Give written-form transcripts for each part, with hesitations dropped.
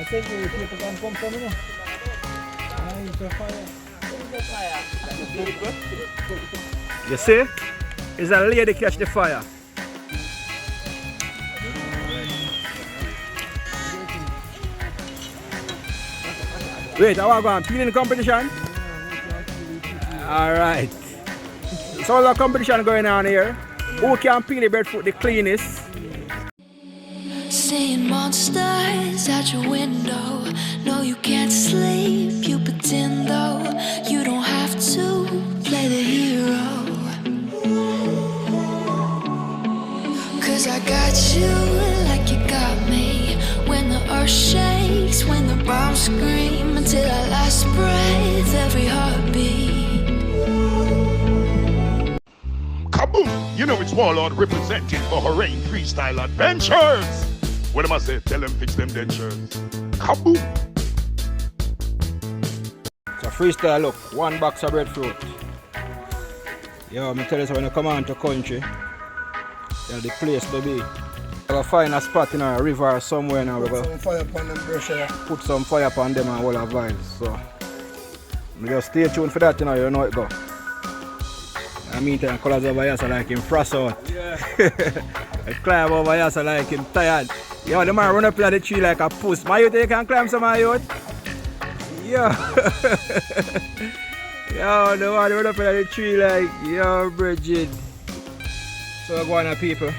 I think we people can come from, you know. You see? Is a lady catch the fire. Wait, I want to go and peel in the competition? Alright. So there's a competition going on here. Who can peel the breadfruit the cleanest? Seeing monsters out your window. No, you can't sleep, you pretend though. You don't have to play the hero. Cause I got you like you got me. When the earth shakes, when the bombs scream. Until our last breath, every heartbeat. Kaboom! You know it's Warlord representing for Hooray Freestyle Adventures! What am I say? Tell them fix them dentures. Kaboom! So freestyle look, 1 box of breadfruit. Yo, I'm tell you so when you come on to country, that's the place to be. We're gonna find a spot in a river or somewhere now. We're gonna Some fire upon them brush here. put some fire upon them and all our vibes. So you just stay tuned for that, you know it go. In the meantime, colors over here so like him frost out. Yeah. I climb over here so like him tired. Yo, the man run up to the tree like a puss. My youth, you can climb some of youth? Yo. Yo, the one run up to the tree like, yo, Bridget. So I go on people.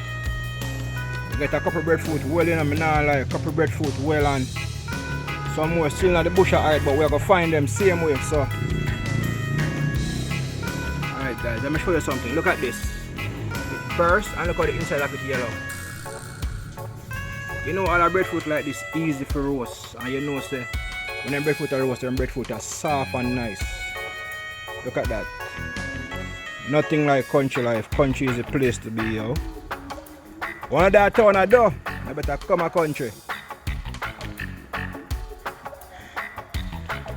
Get a couple breadfruit well in, I mean, now like a couple breadfruit well and some more still in the bush alright, but we're gonna find them same way. So alright guys, let me show you something. Look at this. It bursts and look at the inside of it yellow. You know all our breadfruit like this easy for roast, and you know say when them breadfruit are roast, them breadfruit are soft and nice. Look at that. Nothing like country life. Country is the place to be, yo. One of that town I do, I better come a country.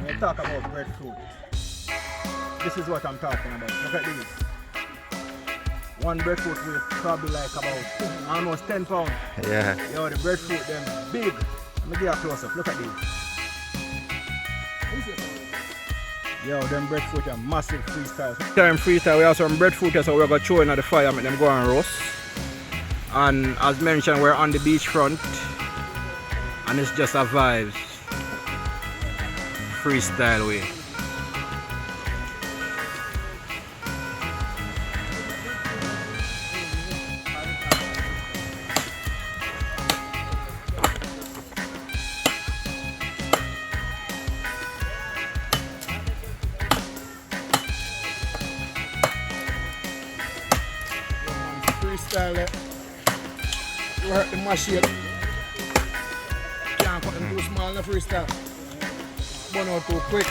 When you talk about breadfruit, this is what I'm talking about. Look at this. One breadfruit will probably like about almost 10 pounds. Yeah. Yo, the breadfruit them big. Let me give you a close up. Look at this. Yo, them breadfruit are massive freestyle. Time freestyle, we have some breadfruit here, so we're going to throw in the fire and make them go and roast. And as mentioned, we're on the beachfront and it's just a vibes. Freestyle way. Freestyle. You hurt the machine. Can't cut them too small in the freestyle. Burn out too quick.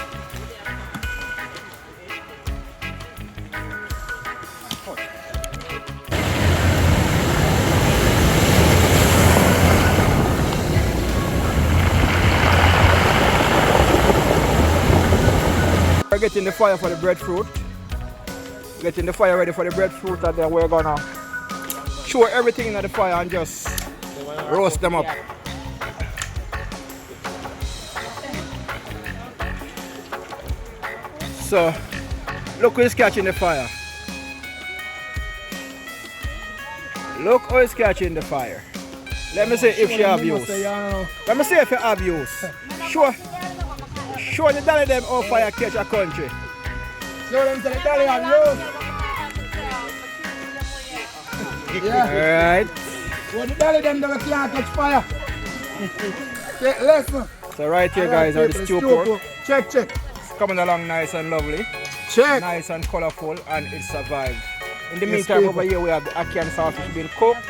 We're getting the fire for the breadfruit. Getting the fire ready for the breadfruit, and then we're gonna show everything in the fire and just roast them up. So look who's catching the fire. Look who is catching the fire. Let me see if she have use. Let me see if you have use. Show the dolly them how fire catch a country. Show them to the dolly have use. Yeah. Alright. What the dolly them that can't catch fire. Take lesson. So right here guys are the stew pork. Check. It's coming along nice and lovely. Check. Nice and colorful, and it survived. In the meantime, over here we have the ackee and sausage being cooked.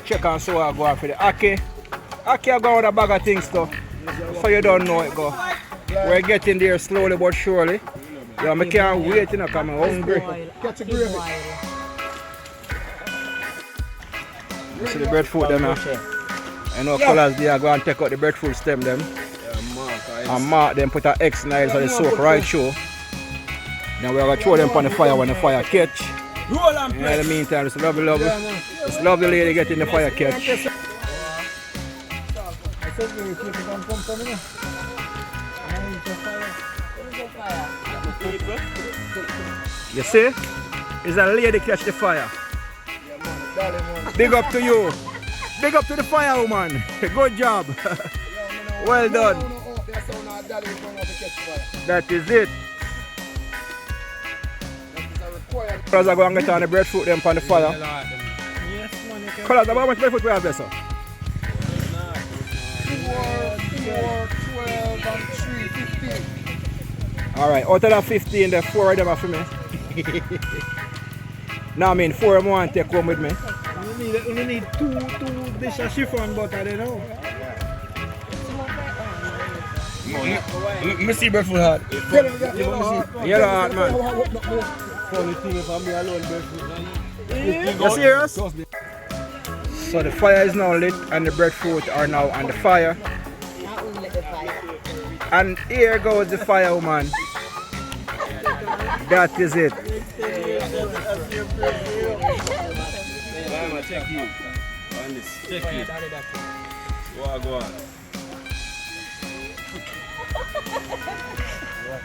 Check and so I go out for the ackee. Ackee I go with a bag of things though. So you don't know it go. We're getting there slowly but surely. Yeah, I can't wait, you know, because I'm hungry. Catch a gravy. You see the breadfruit them now? I know colors they are going to take out the breadfruit stem them. And mark them, put an X nail so they soak right through. Now we're going to throw them on the fire when the fire catch. In the meantime, it's lovely. It's lovely lady getting the fire catch. You see? Is a lady catch the fire. Big up to you. Big up to the fire woman. Good job. Well done. That is it. Colors are going to get on the breadfruit them on the fire. Colors, how much breadfruit we have there, sir? 4, 12, and 3, 15. Alright, out of that 15, the 4 of them are for me. Now I mean 4 of them want to take home with me. You need two dishes of chiffon butter, you know. Let me see breadfruit hard. Yellow heart, man. Funny thing for me alone, breadfruit. You serious? So the fire is now lit and the breadfruit are now on the fire. And here goes the fire woman. That is it. Check you on this. Check it. Go on.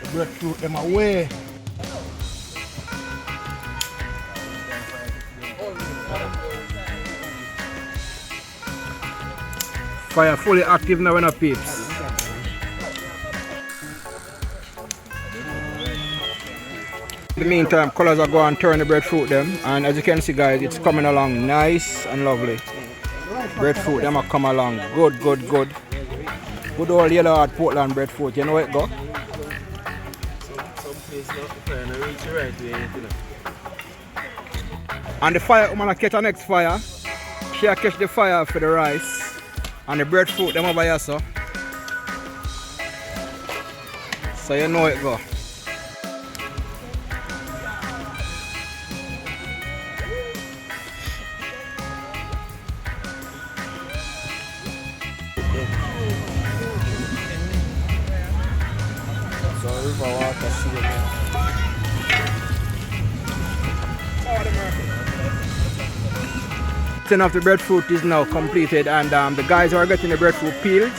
The breadfruit them away. Fire fully active now in our peeps. In the meantime, colors are going to turn the breadfruit them, and as you can see guys, it's coming along nice and lovely. Breadfruit them are come along good. Good old yellow hard Portland breadfruit, you know where it go? And the fire woman catch the next fire. She catch the fire for the rice. And the breadfruit them over here, so you know it go. Of the breadfruit is now completed, and the guys are getting the breadfruit peeled.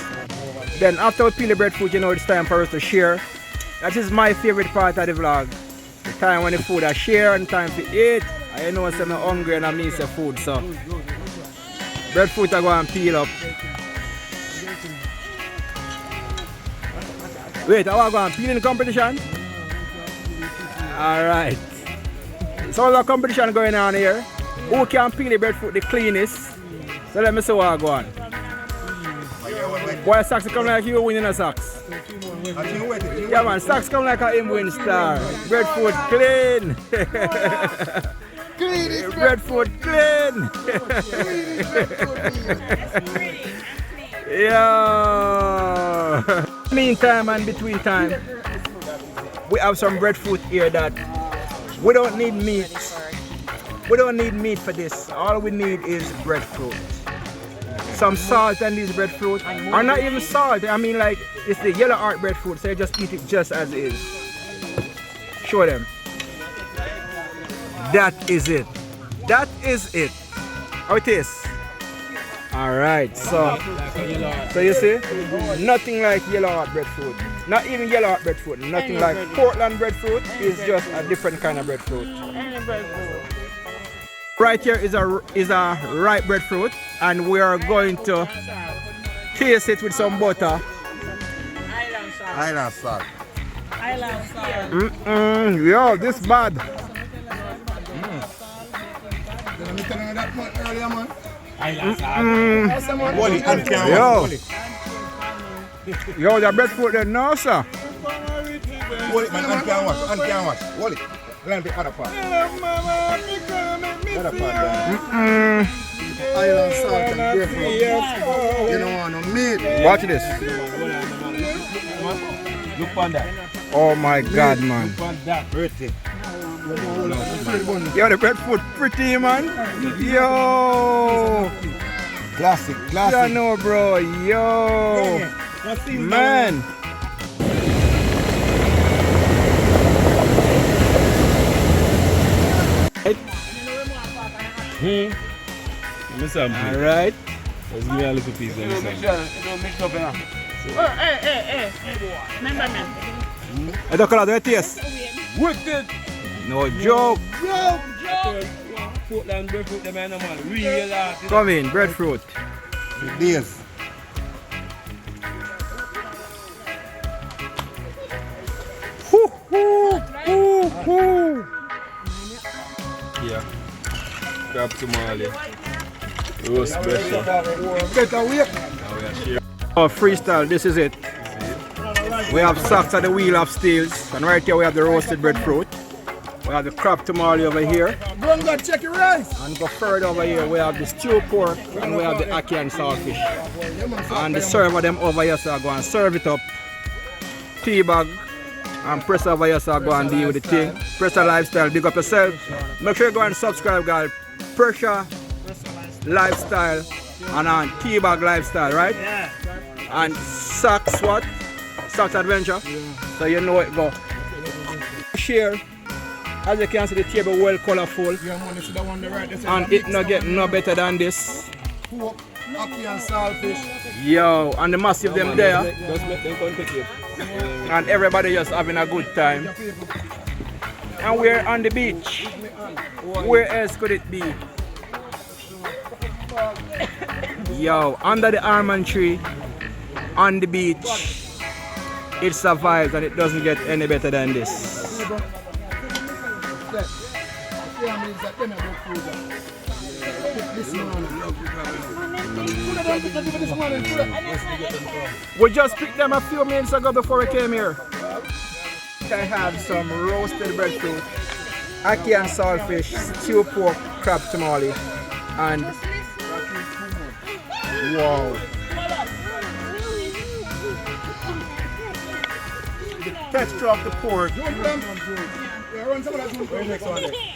Then after we peel the breadfruit, you know it's time for us to share. That is my favorite part of the vlog. The time when the food are share and time to eat. I know I'm hungry and I miss the food, so breadfruit are going to peel up. Wait, are we going to peel in the competition? Alright. So the competition going on here. Who can peel the breadfruit the cleanest? So let me see what I go on. Boy, socks come like you winning a socks. Yeah man, socks come like a him win star. Breadfruit clean. Breadfruit clean. Yeah. Meantime and between time, we have some breadfruit here that we don't need meat. We don't need meat for this. All we need is breadfruit. Some salt and this breadfruit. Or not even salt. I mean like it's the yellow heart breadfruit, so you just eat it just as is. Show them. That is it. That is it. How it is. Alright, so you see? Nothing like yellow heart breadfruit. Not even yellow heart breadfruit. Nothing like Portland breadfruit. Is just a different kind of breadfruit. Right here is a ripe breadfruit, and we are going to taste it with some butter. Island salt. Yo, this bad. Did I tell you that much earlier, man? Yo, the breadfruit there now, sir. Hold it, man. And can wash. Hold it. Let me other part. Other part, Island salt and breadfruit. You don't want no meat. Watch this. Look on that. Oh my God, man. Look on that. Pretty. Yo, the breadfruit pretty, man. Yo. Classic. Yeah, no, bro. Yo. Man. Alright. Let's give me a little piece of this. Don't mix up enough. Hey. Remember me. I don't call it taste. Wicked! No joke. Portland breadfruit, the man, man. Real art. Come in, breadfruit. This. Hoo, hoo, hoo, hoo. Yeah. Crab tamale. Roast special. Better wait. Now we are sharing. Oh, freestyle, this is it. We have socks at the wheel of steels, and right here we have the roasted breadfruit. We have the crab tamale over here, Go and go check your rice. and go further over here we have the stewed pork, and we have the ackee and saltfish. And the server them over here, so I go and serve it up. Tea bag, and press over here, so I go and deal with the thing. Pressure Lifestyle, big up yourself. Make sure you go and subscribe, guys. Pressure Lifestyle and on Tea Bag Lifestyle, right? Yeah. And Socks what? Socks Adventure. So you know it go. Share. As you can see, the table well colorful. Yeah, man, this is the one the right. And it no get no better than this. Pork, ackee and saltfish. Yo, and the massive them there. Just make them come take it. And everybody just having a good time. And we're on the beach. Where else could it be? Yo, under the almond tree, on the beach. It survives and it doesn't get any better than this. We just picked them a few minutes ago before we came here. I have some roasted breadfruit, ackee and saltfish, stewed pork, crab tamale, and wow. The texture of the pork,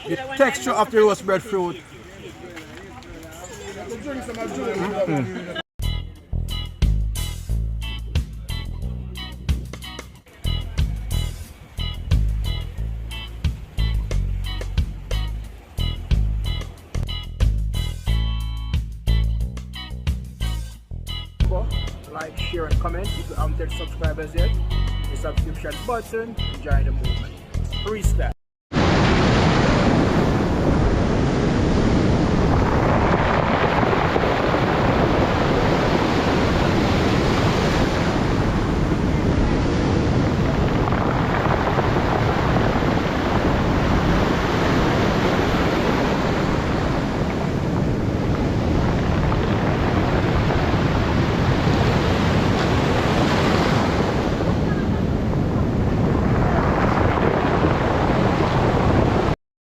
the texture of the roast breadfruit. Like, share, and comment. If you haven't subscribed as yet, the subscription button, join the movement. Freestyle.